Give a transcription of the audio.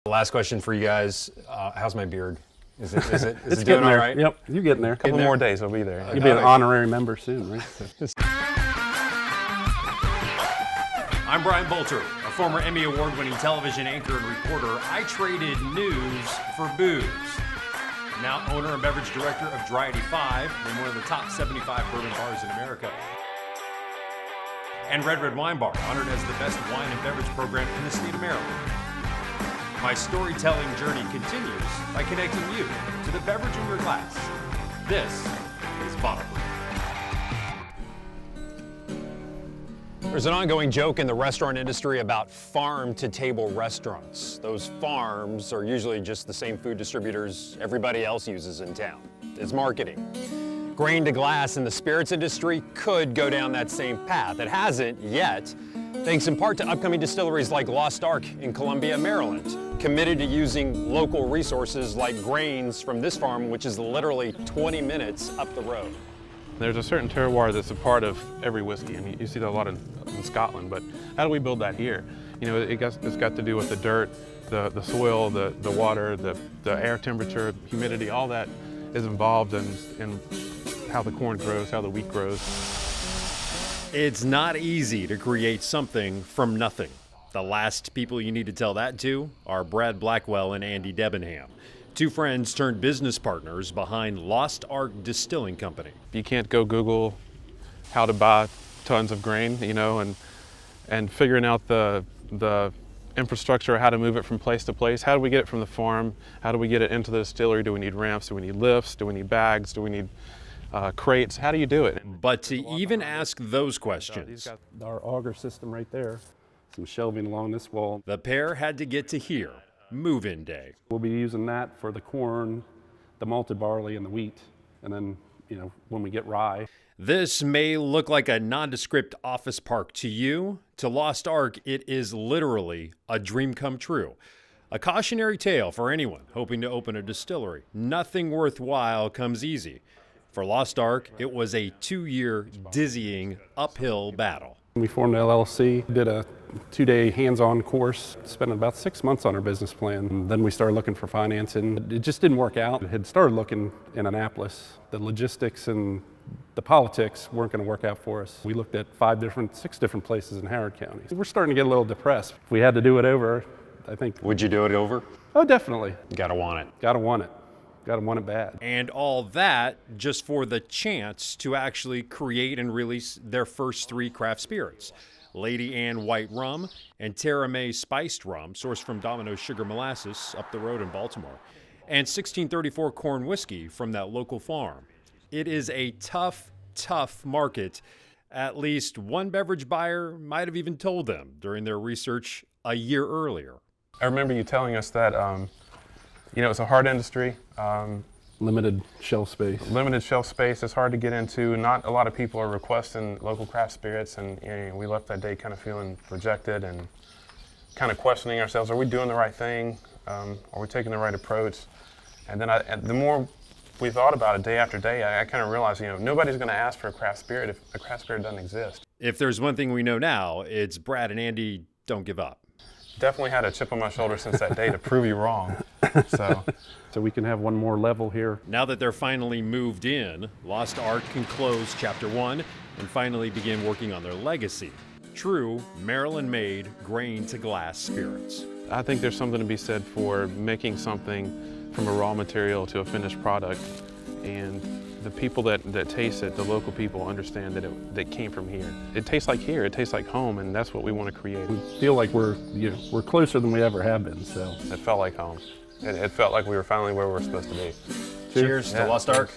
Last question for you guys. How's my beard? Is it It's doing getting all there. right? Yep, you're getting there. A couple more days, we'll be there. You'll be an honorary member soon, right? I'm Brian Bolter, a former Emmy Award-winning television anchor and reporter. I traded news for booze. Now owner and beverage director of Dry 85, and one of the top 75 bourbon bars in America. And Red Wine Bar, honored as the best wine and beverage program in the state of Maryland. My storytelling journey continues by connecting you to the beverage in your glass. This is Bottle Brew. There's an ongoing joke in the restaurant industry about farm-to-table restaurants. Those farms are usually just the same food distributors everybody else uses in town. It's marketing. Grain to glass in the spirits industry could go down that same path. It hasn't yet, thanks in part to upcoming distilleries like Lost Ark in Columbia, Maryland, committed to using local resources like grains from this farm, which is literally 20 minutes up the road. There's a certain terroir that's a part of every whiskey, and you see that a lot in Scotland, but how do we build that here? You know, it's got to do with the dirt, the soil, the water, the air temperature, humidity, all that is involved in how the corn grows, how the wheat grows. It's not easy to create something from nothing. The last people you need to tell that to are Brad Blackwell and Andy Debenham, two friends turned business partners behind Lost Ark Distilling Company. You can't go Google how to buy tons of grain, you know, and figuring out the infrastructure, how to move it from place to place. How do we get it from the farm? How do we get it into the distillery? Do we need ramps? Do we need lifts? Do we need bags? Do we need crates? How do you do it? But to even ask those questions, Our auger system right there, some shelving along this wall. the pair had to get to here, move-in day. We'll be using that for the corn, the malted barley, and the wheat. And then, you know, when we get rye. This may look like a nondescript office park to you. To Lost Ark, it is literally a dream come true. A cautionary tale for anyone hoping to open a distillery. Nothing worthwhile comes easy. For Lost Ark, it was a 2-year, dizzying, uphill battle. We formed an LLC, did a 2-day hands-on course, spent about 6 months on our business plan. And then we started looking for financing. It just didn't work out. Had started looking in Annapolis. The logistics and the politics weren't going to work out for us. We looked at 6 different places in Howard County. We're starting to get a little depressed. If we had to do it over, I think. Would you do it over? Oh, definitely. You gotta want it. Gotta want it. Gotta want it bad. And all that just for the chance to actually create and release their first 3 craft spirits. Lady Ann White Rum and Tara May Spiced Rum, sourced from Domino's Sugar Molasses up the road in Baltimore, and 1634 Corn Whiskey from that local farm. It is a tough, tough market. At least one beverage buyer might have even told them during their research a year earlier. I remember you telling us that, you know, it's a hard industry. Limited shelf space. Limited shelf space, it's hard to get into. Not a lot of people are requesting local craft spirits, and you know, we left that day kind of feeling rejected and kind of questioning ourselves, are we doing the right thing? Are we taking the right approach? And then the more we thought about it day after day, I kind of realized, you know, nobody's going to ask for a craft spirit if a craft spirit doesn't exist. If there's one thing we know now, it's Brad and Andy don't give up. Definitely had a chip on my shoulder since that day to prove you wrong. So we can have one more level here. Now that they're finally moved in, Lost Ark can close Chapter 1 and finally begin working on their legacy. True Maryland-made grain-to-glass spirits. I think there's something to be said for making something from a raw material to a finished product, and the people that taste it, the local people, understand that it came from here. It tastes like here, it tastes like home, and that's what we want to create. We feel like we're closer than we ever have been, so. It felt like home. It felt like we were finally where we were supposed to be. Cheers to Lost Ark.